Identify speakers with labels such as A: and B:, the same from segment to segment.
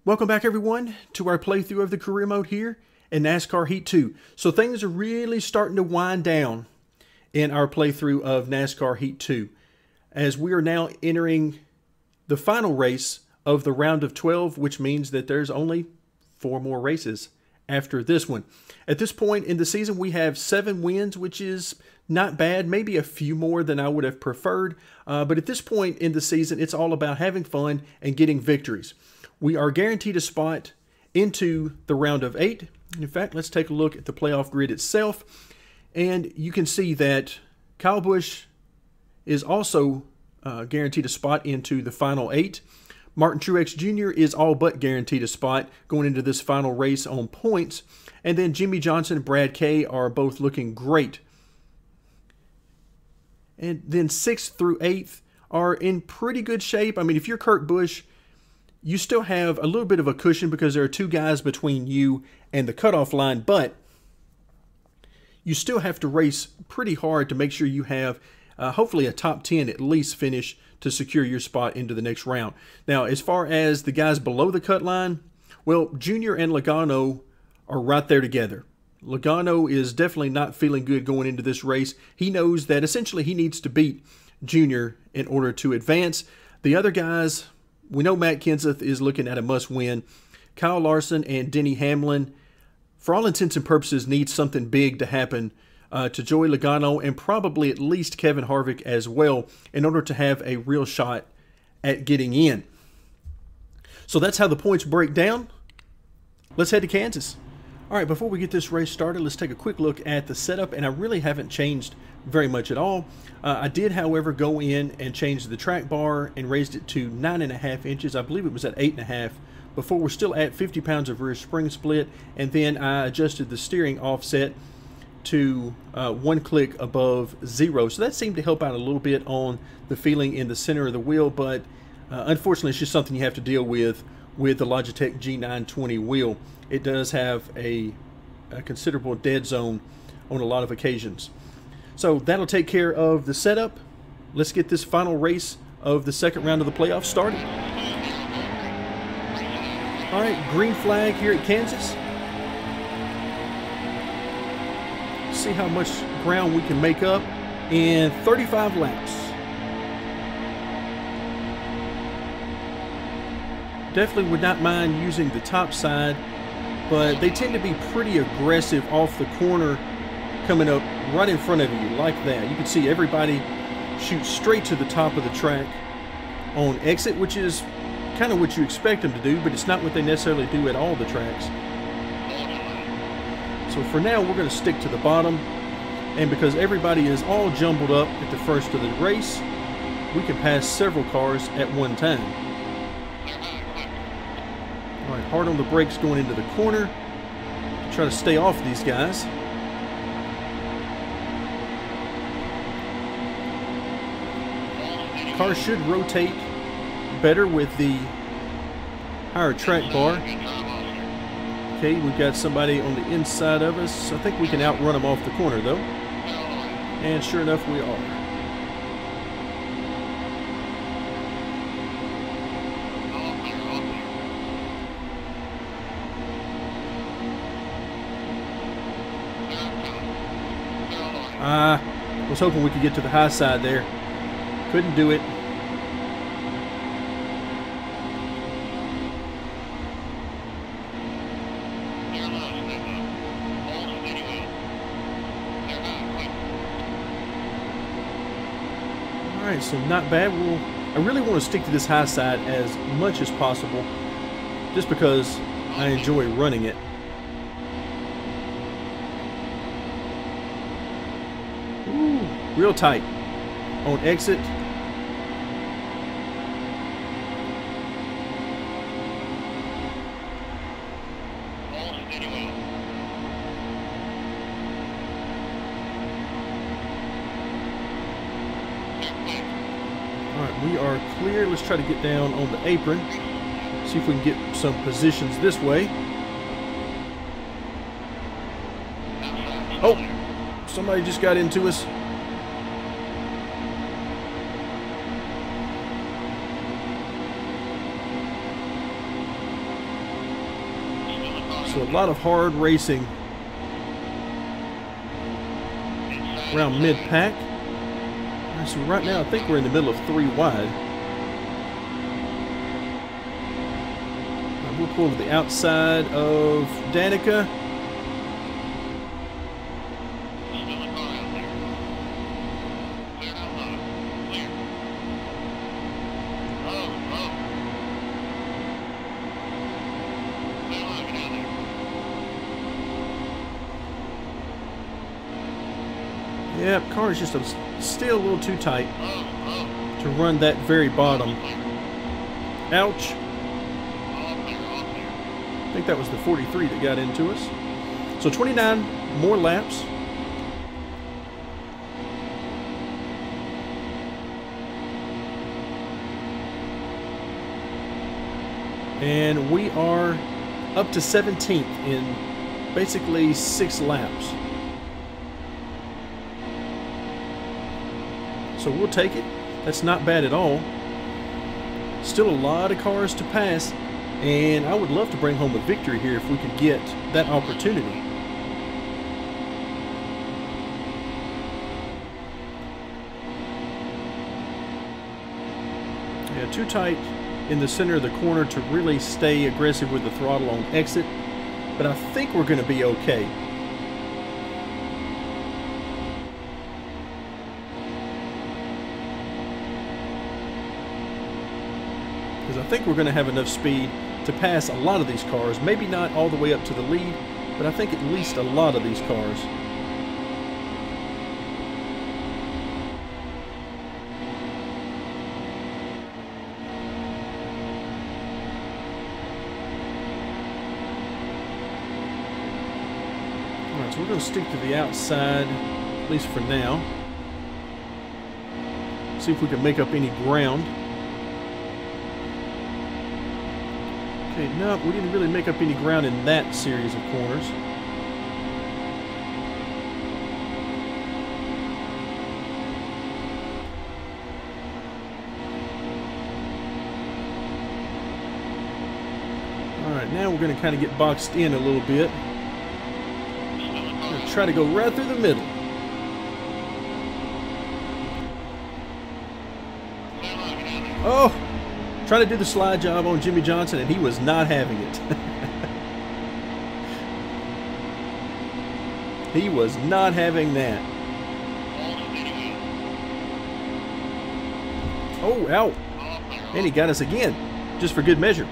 A: Welcome back everyone to our playthrough of the career mode here in NASCAR Heat 2. So things are really starting to wind down in our playthrough of NASCAR Heat 2 as we are now entering the final race of the round of 12, which means that there's only 4 more races after this one. At this point in the season we have 7 wins, which is not bad, maybe a few more than I would have preferred, but at this point in the season it's all about having fun and getting victories. We are guaranteed a spot into the round of 8. In fact, let's take a look at the playoff grid itself. And you can see that Kyle Busch is also guaranteed a spot into the final 8. Martin Truex Jr. is all but guaranteed a spot going into this final race on points. And then Jimmy Johnson and Brad Kay are both looking great. And then 6th through 8th are in pretty good shape. I mean, if you're Kurt Busch, you still have a little bit of a cushion because there are 2 guys between you and the cutoff line, but you still have to race pretty hard to make sure you have hopefully a top 10 at least finish to secure your spot into the next round. Now, as far as the guys below the cut line, well, Junior and Logano are right there together. Logano is definitely not feeling good going into this race. He knows that essentially he needs to beat Junior in order to advance. The other guys, we know Matt Kenseth is looking at a must-win. Kyle Larson and Denny Hamlin, for all intents and purposes, need something big to happen to Joey Logano and probably at least Kevin Harvick as well in order to have a real shot at getting in. So that's how the points break down. Let's head to Kansas. All right, before we get this race started, let's take a quick look at the setup, and I really haven't changed very much at all. I did, however, go in and change the track bar and raised it to 9.5 inches. I believe it was at 8.5 before. We're still at 50 pounds of rear spring split, and then I adjusted the steering offset to 1 click above 0. So that seemed to help out a little bit on the feeling in the center of the wheel, but unfortunately it's just something you have to deal with the Logitech G920 wheel. It does have a considerable dead zone on a lot of occasions. So that'll take care of the setup. Let's get this final race of the second round of the playoffs started. All right, green flag here at Kansas. See how much ground we can make up in 35 laps. Definitely would not mind using the top side, but they tend to be pretty aggressive off the corner coming up right in front of you like that. You can see everybody shoot straight to the top of the track on exit, which is kind of what you expect them to do, but it's not what they necessarily do at all the tracks. So for now, we're going to stick to the bottom, and because everybody is all jumbled up at the first of the race, we can pass several cars at one time. All right, hard on the brakes going into the corner to try to stay off these guys. Cars should rotate better with the higher track bar. Okay, we've got somebody on the inside of us. I think we can outrun them off the corner though. And sure enough, we are. I was hoping we could get to the high side there. Couldn't do it. All right, so not bad. I really want to stick to this high side as much as possible just because I enjoy running it. Ooh, real tight on exit. Alright, we are clear. Let's try to get down on the apron. See if we can get some positions this way. Oh, somebody just got into us. So a lot of hard racing around mid-pack. So right now I think we're in the middle of 3 wide. We'll pull to the outside of Danica. Yep, car is just still a little too tight to run that very bottom. Ouch. I think that was the 43 that got into us. So 29 more laps. And we are up to 17th in basically 6 laps. So we'll take it. That's not bad at all. Still a lot of cars to pass, and I would love to bring home a victory here if we could get that opportunity. Yeah, too tight in the center of the corner to really stay aggressive with the throttle on exit, but I think we're going to be okay. Because I think we're going to have enough speed to pass a lot of these cars. Maybe not all the way up to the lead, but I think at least a lot of these cars. Alright, so we're going to stick to the outside, at least for now. See if we can make up any ground. Okay, no, we didn't really make up any ground in that series of corners. Alright, now we're going to kind of get boxed in a little bit. I'm going to try to go right through the middle. Oh! Trying to do the slide job on Jimmy Johnson, and he was not having it. He was not having that. Oh, ow. And he got us again, just for good measure.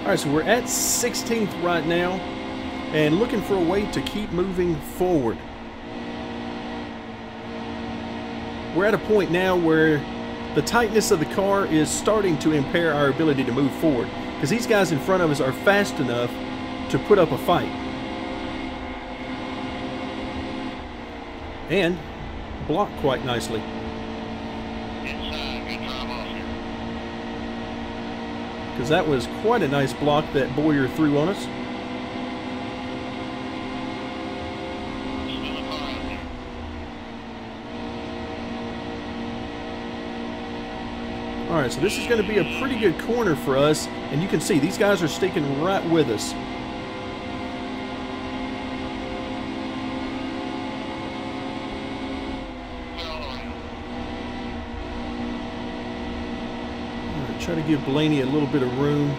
A: All right, so we're at 16th right now, and looking for a way to keep moving forward. We're at a point now where the tightness of the car is starting to impair our ability to move forward, because these guys in front of us are fast enough to put up a fight. And block quite nicely. Because that was quite a nice block that Boyer threw on us. Alright, so this is going to be a pretty good corner for us, and you can see these guys are sticking right with us. Alright, try to give Blaney a little bit of room.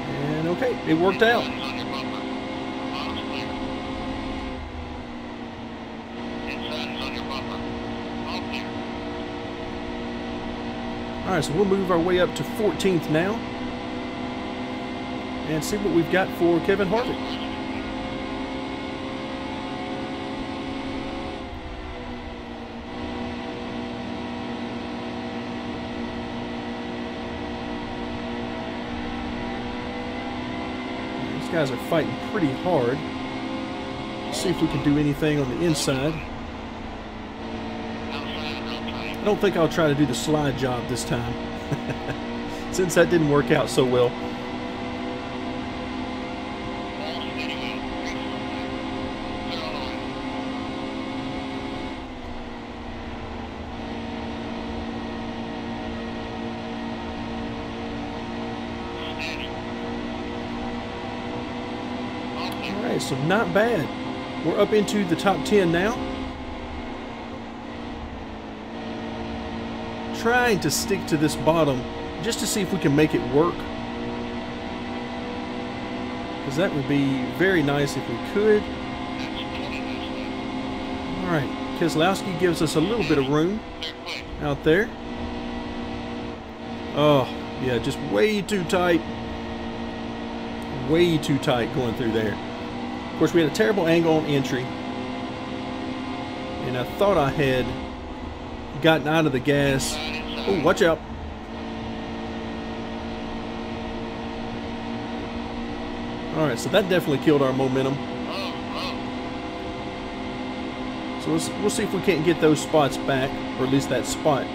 A: And okay, it worked out. Alright, so we'll move our way up to 14th now and see what we've got for Kevin Harvick. These guys are fighting pretty hard. Let's see if we can do anything on the inside. I don't think I'll try to do the slide job this time, since that didn't work out so well. Alright, so not bad. We're up into the top 10 now. Trying to stick to this bottom just to see if we can make it work. Because that would be very nice if we could. Alright, Keselowski gives us a little bit of room out there. Oh, yeah, just way too tight. Way too tight going through there. Of course, we had a terrible angle on entry. And I thought I had gotten out of the gas. Oh, watch out. Alright, so that definitely killed our momentum. So we'll see if we can't get those spots back, or at least that spot.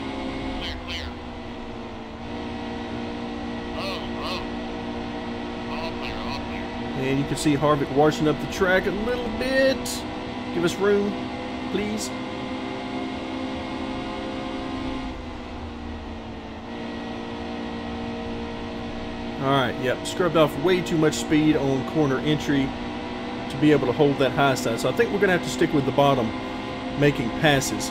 A: And you can see Harvick washing up the track a little bit. Give us room, please. Alright, yep, scrubbed off way too much speed on corner entry to be able to hold that high side. So I think we're going to have to stick with the bottom, making passes.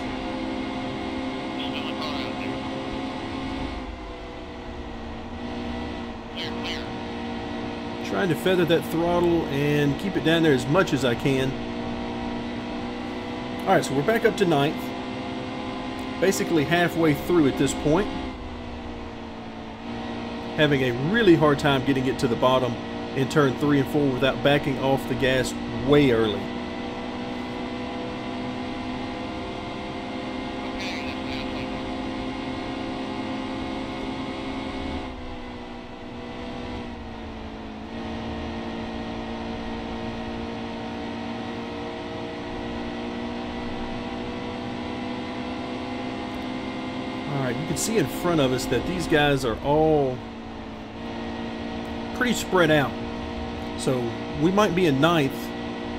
A: Trying to feather that throttle and keep it down there as much as I can. Alright, so we're back up to 9th. Basically halfway through at this point. Having a really hard time getting it to the bottom in turn 3 and 4 without backing off the gas way early. Alright, you can see in front of us that these guys are all pretty spread out. So we might be in 9th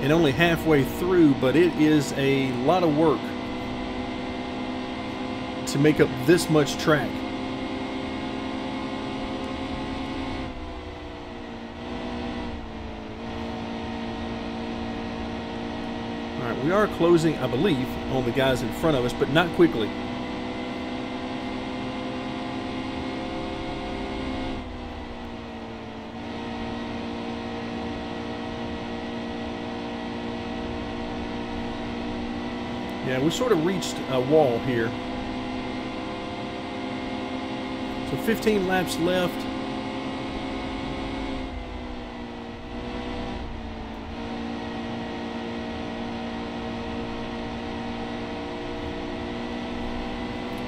A: and only halfway through, but it is a lot of work to make up this much track. Alright, we are closing, I believe, on the guys in front of us, but not quickly. Yeah, we sort of reached a wall here. So 15 laps left.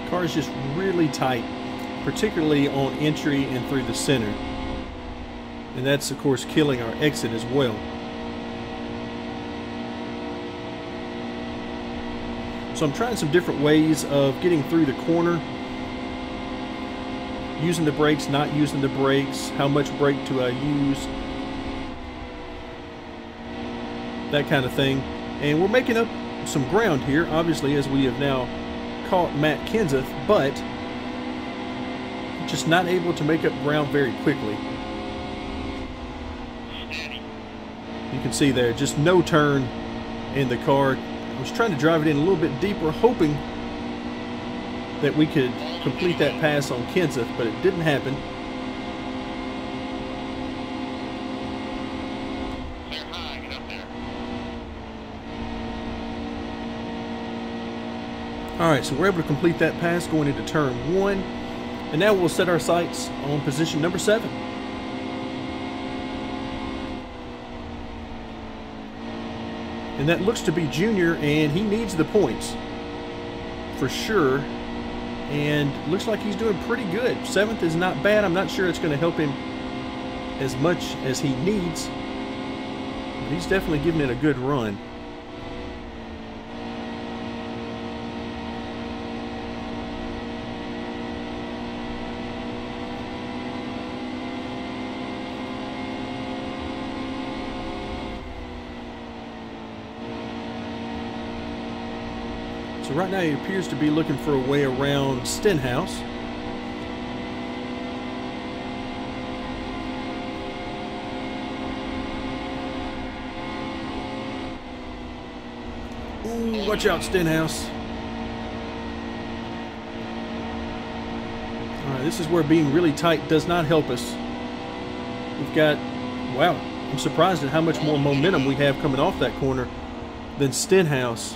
A: Car is just really tight, particularly on entry and through the center. And that's, of course, killing our exit as well. So I'm trying some different ways of getting through the corner. Using the brakes, not using the brakes. How much brake do I use? That kind of thing. And we're making up some ground here, obviously, as we have now caught Matt Kenseth, but just not able to make up ground very quickly. You can see there, just no turn in the car. I was trying to drive it in a little bit deeper, hoping that we could complete that pass on Kenseth, but it didn't happen. Alright, so we're able to complete that pass going into turn 1. And now we'll set our sights on position number 7. And that looks to be Junior, and he needs the points for sure. And looks like he's doing pretty good. 7th is not bad. I'm not sure it's going to help him as much as he needs, but he's definitely giving it a good run. So right now he appears to be looking for a way around Stenhouse. Ooh, watch out, Stenhouse. Alright, this is where being really tight does not help us. We've got, wow, I'm surprised at how much more momentum we have coming off that corner than Stenhouse.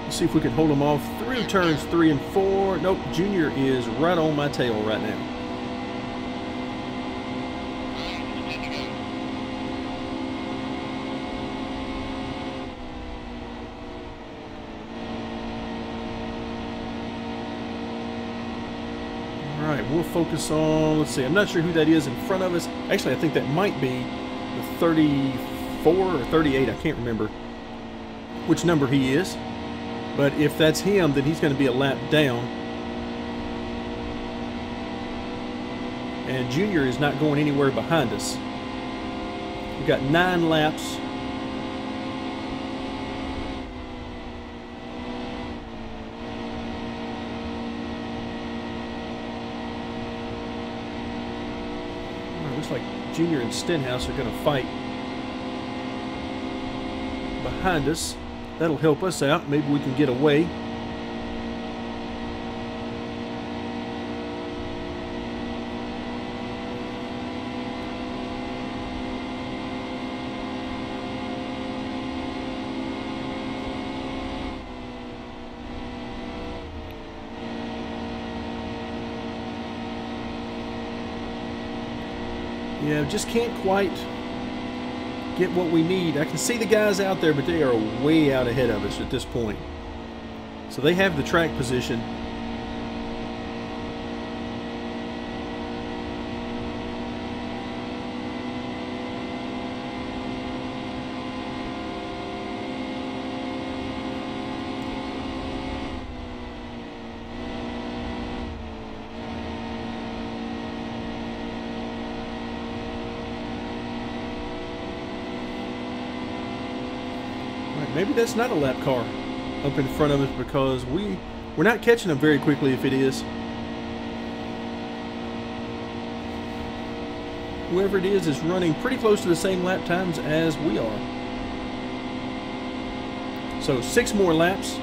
A: Let's see if we can hold him off through turns 3 and 4. Nope, Junior is right on my tail right now. Alright, we'll focus on, let's see, I'm not sure who that is in front of us. Actually, I think that might be the 34 or 38, I can't remember which number he is. But if that's him, then he's going to be a lap down. And Junior is not going anywhere behind us. We've got 9 laps. Looks like Junior and Stenhouse are going to fight behind us. That'll help us out. Maybe we can get away. Yeah, just can't quite get what we need. I can see the guys out there, but they are way out ahead of us at this point. So they have the track position. Maybe that's not a lap car up in front of us because we're not catching them very quickly if it is. Whoever it is running pretty close to the same lap times as we are. So 6 more laps.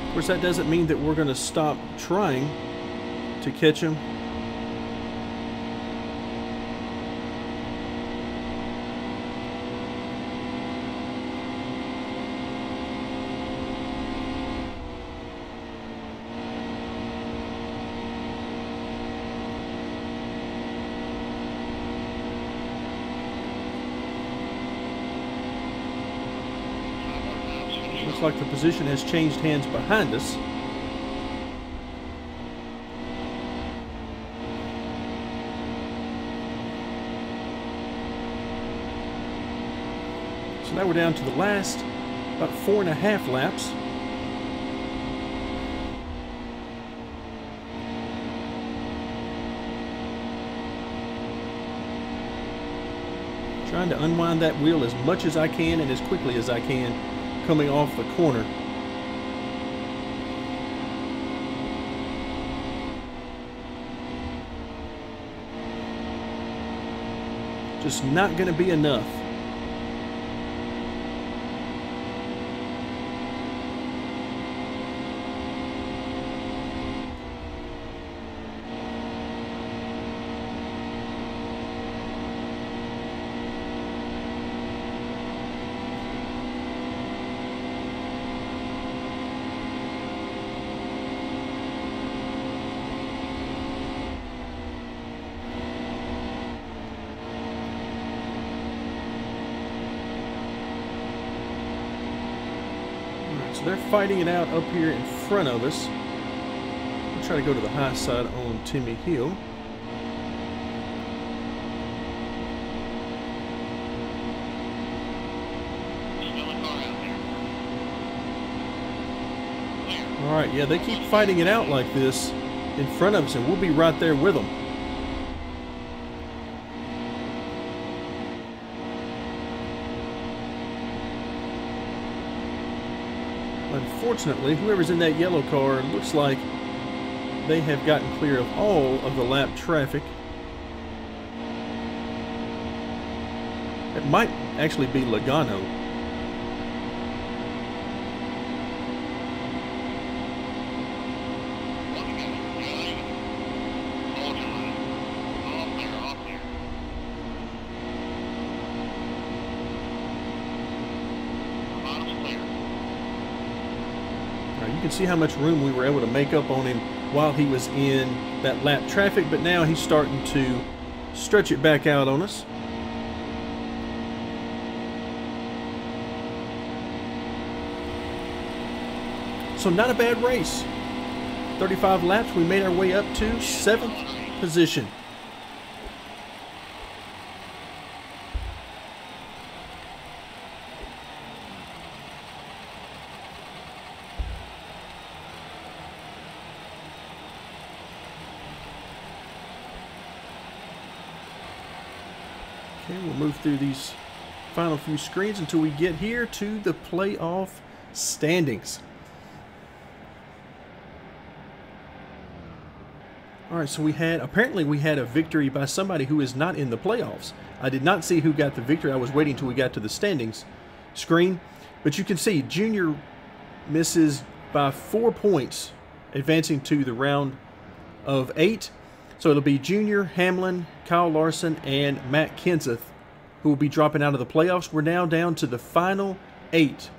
A: Of course, that doesn't mean that we're going to stop trying to catch them. Looks like the position has changed hands behind us. So now we're down to the last about 4.5 laps. Trying to unwind that wheel as much as I can and as quickly as I can coming off the corner. Just not going to be enough. So they're fighting it out up here in front of us. We'll try to go to the high side on Timmy Hill. Alright, yeah, they keep fighting it out like this in front of us, and we'll be right there with them. Unfortunately, whoever's in that yellow car looks like they have gotten clear of all of the lap traffic. It might actually be Logano. You can see how much room we were able to make up on him while he was in that lap traffic, but now he's starting to stretch it back out on us. So not a bad race. 35 laps, we made our way up to 7th position. Okay, we'll move through these final few screens until we get here to the playoff standings. All right, so apparently we had a victory by somebody who is not in the playoffs. I did not see who got the victory. I was waiting until we got to the standings screen. But you can see Junior misses by 4 points, advancing to the round of 8. So it'll be Junior, Hamlin, Kyle Larson, and Matt Kenseth who will be dropping out of the playoffs. We're now down to the final 8.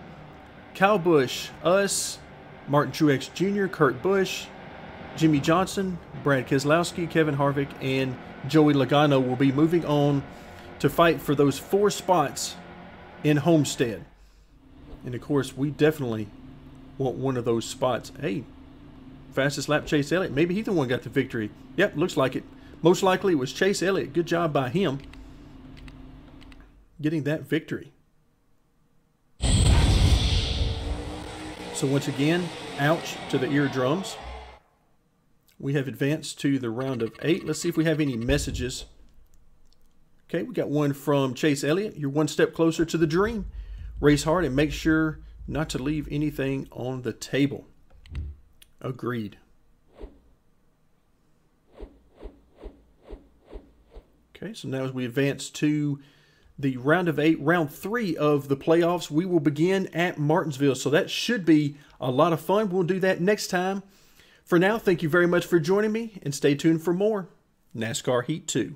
A: Kyle Busch, us, Martin Truex Jr., Kurt Busch, Jimmy Johnson, Brad Keselowski, Kevin Harvick, and Joey Logano will be moving on to fight for those 4 spots in Homestead. And of course, we definitely want one of those spots. Hey, fastest lap Chase Elliott. Maybe he's the one who got the victory. Yep, looks like it. Most likely it was Chase Elliott. Good job by him getting that victory. So once again, ouch to the eardrums. We have advanced to the round of 8. Let's see if we have any messages. Okay, we got one from Chase Elliott. You're one step closer to the dream. Race hard and make sure not to leave anything on the table. Agreed. Okay, so now as we advance to the round of 8, round 3 of the playoffs, we will begin at Martinsville. So that should be a lot of fun. We'll do that next time. For now, thank you very much for joining me, and stay tuned for more NASCAR Heat 2.